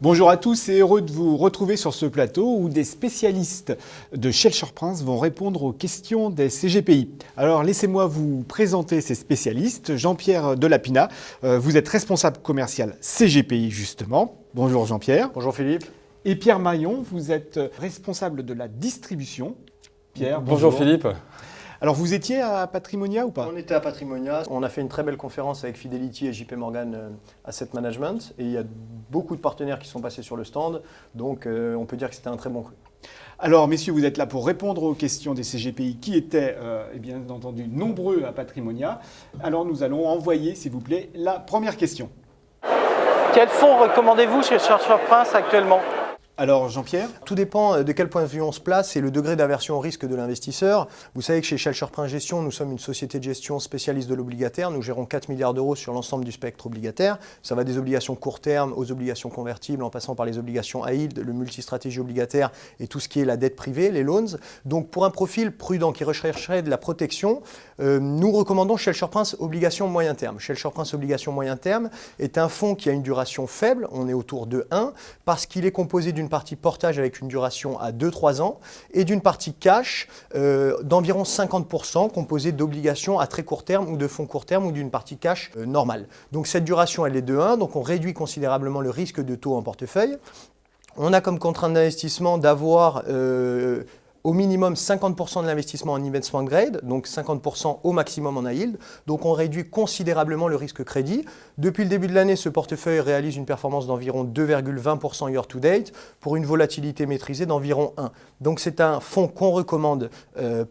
Bonjour à tous et heureux de vous retrouver sur ce plateau où des spécialistes de Shell-Surprince vont répondre aux questions des CGPI. Alors laissez-moi vous présenter ces spécialistes. Jean-Pierre Delapina, vous êtes responsable commercial CGPI justement. Bonjour Jean-Pierre. Bonjour Philippe. Et Pierre Maillon, vous êtes responsable de la distribution. Pierre, bonjour Philippe. Alors vous étiez à Patrimonia ou pas? On était à Patrimonia. On a fait une très belle conférence avec Fidelity et JP Morgan Asset Management. Et il y a beaucoup de partenaires qui sont passés sur le stand. Donc on peut dire que c'était un très bon cru. Alors messieurs, vous êtes là pour répondre aux questions des CGPI qui étaient bien entendu nombreux à Patrimonia. Alors nous allons envoyer s'il vous plaît la première question. Quels fonds recommandez-vous chez Shell-Surprince actuellement ? Alors Jean-Pierre? Tout dépend de quel point de vue on se place et le degré d'aversion au risque de l'investisseur. Vous savez que chez Shell-Surprince Gestion, nous sommes une société de gestion spécialiste de l'obligataire. Nous gérons 4 milliards d'euros sur l'ensemble du spectre obligataire. Ça va des obligations court terme aux obligations convertibles en passant par les obligations high yield, le multistratégie obligataire et tout ce qui est la dette privée, les loans. Donc pour un profil prudent qui rechercherait de la protection, nous recommandons Shell-Surprince Obligations Moyen Terme. Shell-Surprince Obligations Moyen Terme est un fonds qui a une duration faible, on est autour de 1, parce qu'il est composé d'une partie portage avec une duration à 2-3 ans et d'une partie cash d'environ 50% composée d'obligations à très court terme ou de fonds court terme ou d'une partie cash normale. Donc cette duration elle est de 1, donc on réduit considérablement le risque de taux en portefeuille. On a comme contrainte d'investissement d'avoir au minimum 50% de l'investissement en investment grade, donc 50% au maximum en high yield. Donc on réduit considérablement le risque crédit. Depuis le début de l'année, ce portefeuille réalise une performance d'environ 2,20% year to date pour une volatilité maîtrisée d'environ 1. Donc c'est un fonds qu'on recommande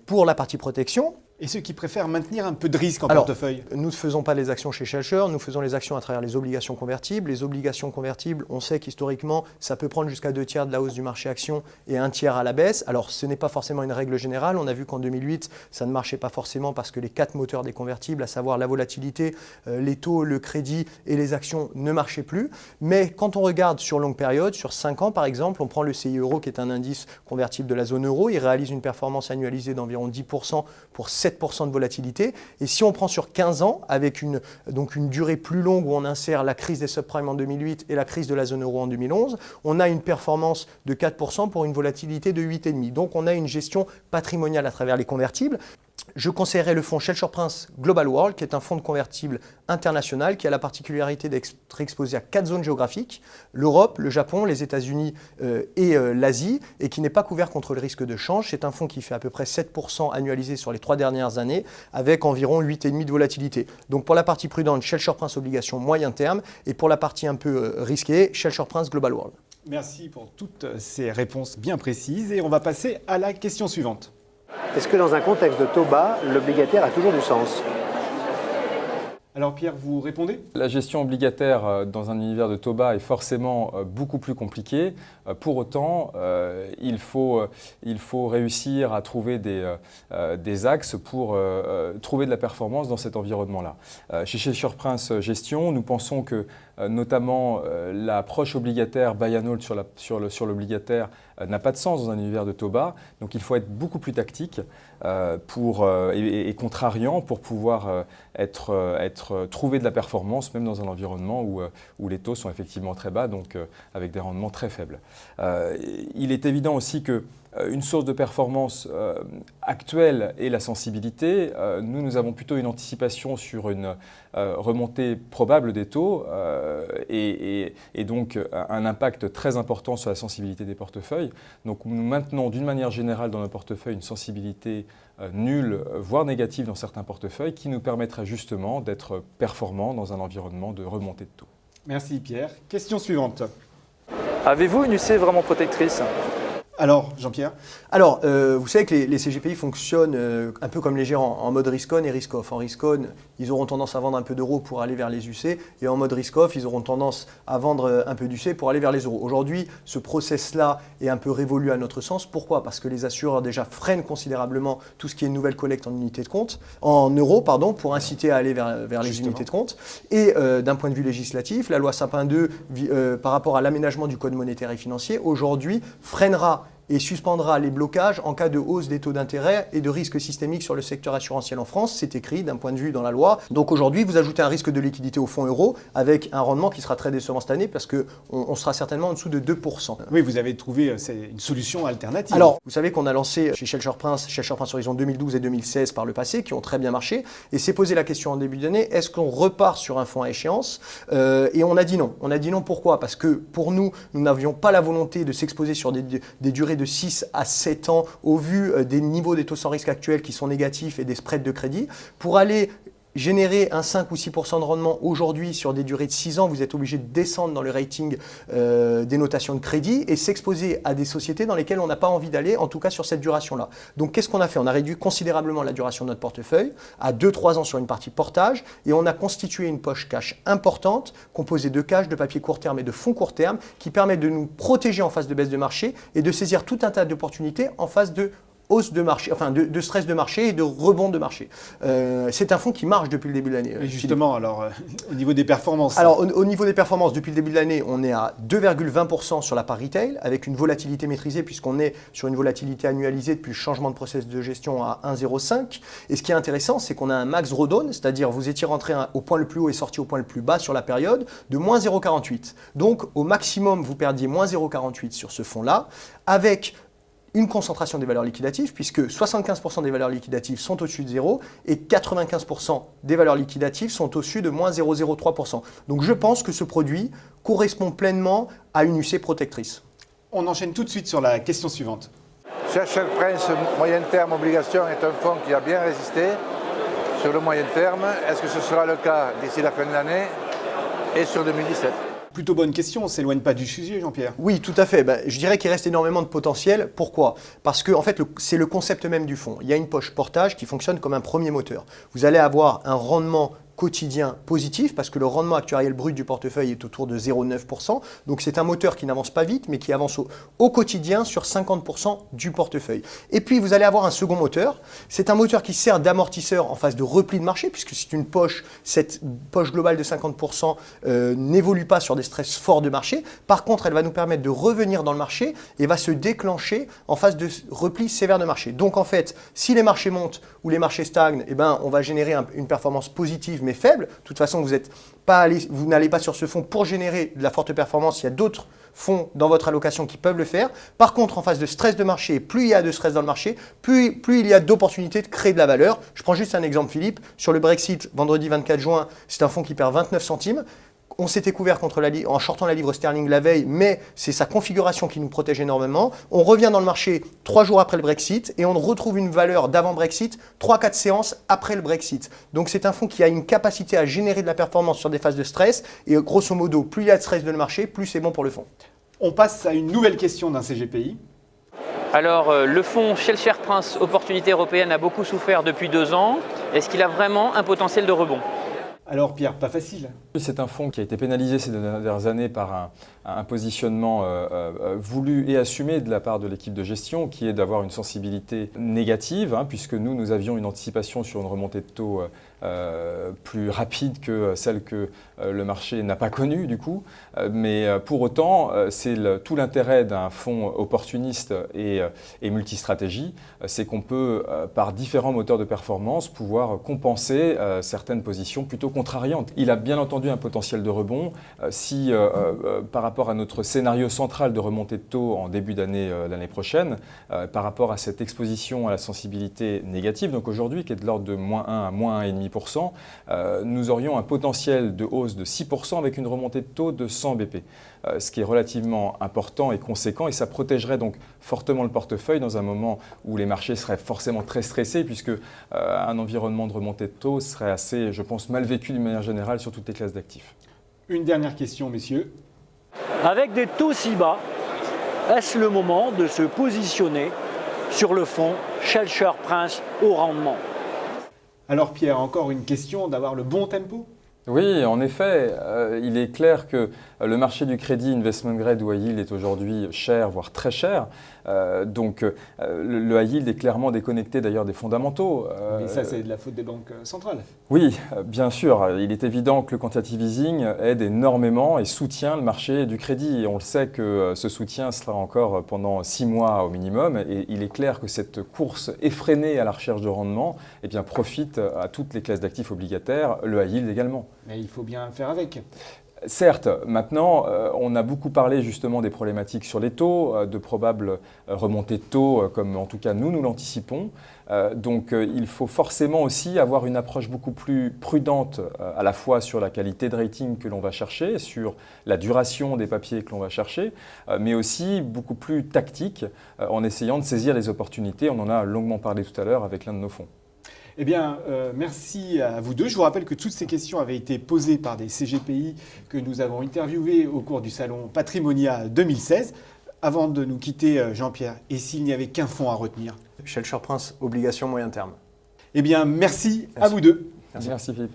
pour la partie protection. Et ceux qui préfèrent maintenir un peu de risque en portefeuille? Nous ne faisons pas les actions chez Shell, nous faisons les actions à travers les obligations convertibles. Les obligations convertibles, on sait qu'historiquement, ça peut prendre jusqu'à 2 tiers de la hausse du marché action et 1 tiers à la baisse. Alors ce n'est pas forcément une règle générale. On a vu qu'en 2008, ça ne marchait pas forcément parce que les 4 moteurs des convertibles, à savoir la volatilité, les taux, le crédit et les actions ne marchaient plus. Mais quand on regarde sur longue période, sur 5 ans par exemple, on prend le CI Euro qui est un indice convertible de la zone euro. Il réalise une performance annualisée d'environ 10% pour 7% de volatilité. Et si on prend sur 15 ans, avec une durée plus longue où on insère la crise des subprimes en 2008 et la crise de la zone euro en 2011, on a une performance de 4% pour une volatilité de 8,5%. Donc on a une gestion patrimoniale à travers les convertibles. Je conseillerais le fonds Shell-Surprince Global World, qui est un fonds de convertible international qui a la particularité d'être exposé à 4 zones géographiques, l'Europe, le Japon, les États-Unis et l'Asie, et qui n'est pas couvert contre le risque de change. C'est un fonds qui fait à peu près 7% annualisé sur les 3 dernières années, avec environ 8,5% de volatilité. Donc pour la partie prudente, Shell-Surprince Obligations Moyen Terme, et pour la partie un peu risquée, Shell-Surprince Global World. Merci pour toutes ces réponses bien précises, et on va passer à la question suivante. Est-ce que dans un contexte de taux bas, l'obligataire a toujours du sens ? Alors Pierre, vous répondez? La gestion obligataire dans un univers de taux bas est forcément beaucoup plus compliquée. Pour autant, il faut réussir à trouver des axes pour trouver de la performance dans cet environnement-là. Chez Shell-Surprince Gestion, nous pensons que notamment l'approche obligataire buy and hold sur l'obligataire n'a pas de sens dans un univers de taux bas. Donc il faut être beaucoup plus tactique et contrariant pour pouvoir trouver de la performance même dans un environnement où les taux sont effectivement très bas, donc avec des rendements très faibles. Il est évident aussi que une source de performance actuelle est la sensibilité. Nous avons plutôt une anticipation sur une remontée probable des taux et donc un impact très important sur la sensibilité des portefeuilles. Donc nous maintenons d'une manière générale dans nos portefeuilles une sensibilité nulle, voire négative dans certains portefeuilles qui nous permettra justement d'être performants dans un environnement de remontée de taux. Merci Pierre. Question suivante. Avez-vous une UC vraiment protectrice ? Alors, Jean-Pierre? Alors, vous savez que les CGPI fonctionnent un peu comme les gérants, en mode risk-on et risk-off. En risk-on, ils auront tendance à vendre un peu d'euros pour aller vers les UC, et en mode risk-off, ils auront tendance à vendre un peu d'UC pour aller vers les euros. Aujourd'hui, ce process-là est un peu révolu à notre sens. Pourquoi? Parce que les assureurs déjà freinent considérablement tout ce qui est nouvelle collecte en unités de compte, en euros, pardon, pour inciter à aller vers les unités de compte. Et d'un point de vue législatif, la loi Sapin 2, par rapport à l'aménagement du code monétaire et financier, aujourd'hui, freinera et suspendra les blocages en cas de hausse des taux d'intérêt et de risque systémique sur le secteur assurantiel en France. C'est écrit d'un point de vue dans la loi. Donc aujourd'hui, vous ajoutez un risque de liquidité au fonds euro avec un rendement qui sera très décevant cette année parce qu'on sera certainement en dessous de 2%. Oui, vous avez trouvé une solution alternative. Alors, vous savez qu'on a lancé chez Shelter Prince Horizon 2012 et 2016 par le passé, qui ont très bien marché, et s'est posé la question en début d'année, est-ce qu'on repart sur un fonds à échéance? Et on a dit non. On a dit non, pourquoi? Parce que pour nous, nous n'avions pas la volonté de s'exposer sur des durées de 6 à 7 ans au vu des niveaux des taux sans risque actuels qui sont négatifs et des spreads de crédit. Pour aller générer un 5 ou 6% de rendement aujourd'hui sur des durées de 6 ans, vous êtes obligé de descendre dans le rating des notations de crédit et s'exposer à des sociétés dans lesquelles on n'a pas envie d'aller, en tout cas sur cette duration-là. Donc qu'est-ce qu'on a fait? On a réduit considérablement la duration de notre portefeuille à 2-3 ans sur une partie portage et on a constitué une poche cash importante composée de cash, de papier court terme et de fonds court terme qui permettent de nous protéger en phase de baisse de marché et de saisir tout un tas d'opportunités en phase de hausse de marché, enfin de stress de marché et de rebond de marché. C'est un fonds qui marche depuis le début de l'année. Et justement, alors, au niveau des performances. Alors, au niveau des performances, depuis le début de l'année, on est à 2,20% sur la part retail, avec une volatilité maîtrisée, puisqu'on est sur une volatilité annualisée depuis le changement de process de gestion à 1,05. Et ce qui est intéressant, c'est qu'on a un max drawdown, c'est-à-dire vous étiez rentré au point le plus haut et sorti au point le plus bas sur la période, de moins 0,48. Donc, au maximum, vous perdiez moins 0,48 sur ce fonds-là, avec une concentration des valeurs liquidatives, puisque 75% des valeurs liquidatives sont au-dessus de 0 et 95% des valeurs liquidatives sont au-dessus de moins 0,03%. Donc je pense que ce produit correspond pleinement à une UC protectrice. On enchaîne tout de suite sur la question suivante. Shelter Prince moyen terme obligation est un fonds qui a bien résisté sur le moyen terme. Est-ce que ce sera le cas d'ici la fin de l'année et sur 2017 ? Plutôt bonne question, on ne s'éloigne pas du sujet, Jean-Pierre. Oui, tout à fait. Je dirais qu'il reste énormément de potentiel. Pourquoi? Parce que en fait, c'est le concept même du fonds. Il y a une poche portage qui fonctionne comme un premier moteur. Vous allez avoir un rendement quotidien positif parce que le rendement actuariel brut du portefeuille est autour de 0,9%. Donc c'est un moteur qui n'avance pas vite mais qui avance au quotidien sur 50% du portefeuille. Et puis vous allez avoir un second moteur. C'est un moteur qui sert d'amortisseur en phase de repli de marché puisque c'est une poche, cette poche globale de 50% n'évolue pas sur des stress forts de marché. Par contre, elle va nous permettre de revenir dans le marché et va se déclencher en phase de repli sévère de marché. Donc en fait, si les marchés montent ou les marchés stagnent, eh ben, on va générer une performance positive mais faible. De toute façon, vous n'allez pas sur ce fonds pour générer de la forte performance. Il y a d'autres fonds dans votre allocation qui peuvent le faire. Par contre, en phase de stress de marché, plus il y a de stress dans le marché, plus il y a d'opportunités de créer de la valeur. Je prends juste un exemple, Philippe. Sur le Brexit, vendredi 24 juin, c'est un fonds qui perd 29 centimes. On s'était couvert en shortant la livre sterling la veille, mais c'est sa configuration qui nous protège énormément. On revient dans le marché 3 jours après le Brexit et on retrouve une valeur d'avant-Brexit 3-4 séances après le Brexit. Donc c'est un fonds qui a une capacité à générer de la performance sur des phases de stress et grosso modo, plus il y a de stress dans le marché, plus c'est bon pour le fonds. On passe à une nouvelle question d'un CGPI. Alors, le fonds Shelter Prince Opportunité Européenne a beaucoup souffert depuis 2 ans. Est-ce qu'il a vraiment un potentiel de rebond ? Alors Pierre, pas facile. C'est un fonds qui a été pénalisé ces dernières années par un positionnement voulu et assumé de la part de l'équipe de gestion qui est d'avoir une sensibilité négative, puisque nous avions une anticipation sur une remontée de taux plus rapide que celle que le marché n'a pas connue du coup. Mais pour autant, c'est tout l'intérêt d'un fonds opportuniste et multistratégie, c'est qu'on peut, par différents moteurs de performance, pouvoir compenser certaines positions plutôt contrariantes. Il a bien entendu un potentiel de rebond. Si par rapport à notre scénario central de remontée de taux en début d'année l'année prochaine, par rapport à cette exposition à la sensibilité négative, donc aujourd'hui qui est de l'ordre de -1 à -1,5%, nous aurions un potentiel de hausse de 6% avec une remontée de taux de 100 BP, ce qui est relativement important et conséquent et ça protégerait donc fortement le portefeuille dans un moment où les marchés seraient forcément très stressés puisque un environnement de remontée de taux serait assez, je pense, mal vécu d'une manière générale sur toutes les classes d'actifs. Une dernière question, messieurs. Avec des taux si bas, est-ce le moment de se positionner sur le fonds Shelter Prince au rendement? Alors Pierre, encore une question d'avoir le bon tempo? Oui, en effet, il est clair que le marché du crédit investment grade ou high yield est aujourd'hui cher, voire très cher. Donc le high yield est clairement déconnecté d'ailleurs des fondamentaux. Et ça, c'est de la faute des banques centrales. Oui, bien sûr. Il est évident que le quantitative easing aide énormément et soutient le marché du crédit. Et on le sait que ce soutien sera encore pendant 6 mois au minimum. Et il est clair que cette course effrénée à la recherche de rendement profite à toutes les classes d'actifs obligataires, le high yield également. Mais il faut bien faire avec. Certes, maintenant, on a beaucoup parlé justement des problématiques sur les taux, de probables remontées de taux, comme en tout cas nous l'anticipons. Donc il faut forcément aussi avoir une approche beaucoup plus prudente à la fois sur la qualité de rating que l'on va chercher, sur la duration des papiers que l'on va chercher, mais aussi beaucoup plus tactique en essayant de saisir les opportunités. On en a longuement parlé tout à l'heure avec l'un de nos fonds. Eh bien, merci à vous deux. Je vous rappelle que toutes ces questions avaient été posées par des CGPI que nous avons interviewés au cours du salon Patrimonia 2016. Avant de nous quitter, Jean-Pierre, et s'il n'y avait qu'un fonds à retenir? Schellcher Prince, obligation moyen terme. Eh bien, merci à vous deux. Merci Philippe.